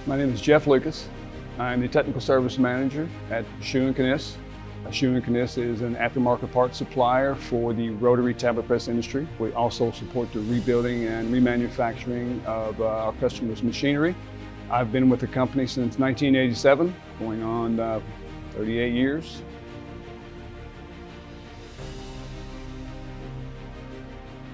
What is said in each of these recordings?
My name is Jeff Lucas. I'm the Technical Service Manager at Scheu Kniss. Scheu Kniss is an aftermarket parts supplier for the rotary tablet press industry. We also support the rebuilding and remanufacturing of our customers' machinery. I've been with the company since 1987, going on 38 years.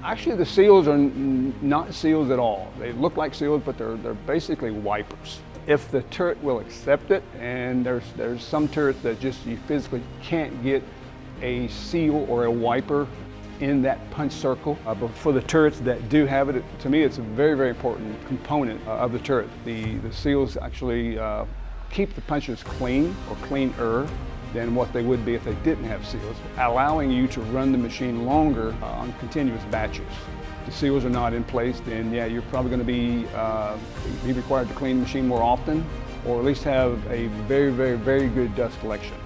Actually, the seals are not seals at all. They look like seals, but they're basically wipers. If the turret will accept it, and there's some turrets that just you physically can't get a seal or a wiper in that punch circle. But for the turrets that do have it, to me it's a very, very important component of the turret. The seals actually keep the punches clean or cleaner than what they would be if they didn't have seals, allowing you to run the machine longer on continuous batches. If the seals are not in place, then yeah, you're probably going to be required to clean the machine more often, or at least have a very, very, very good dust collection.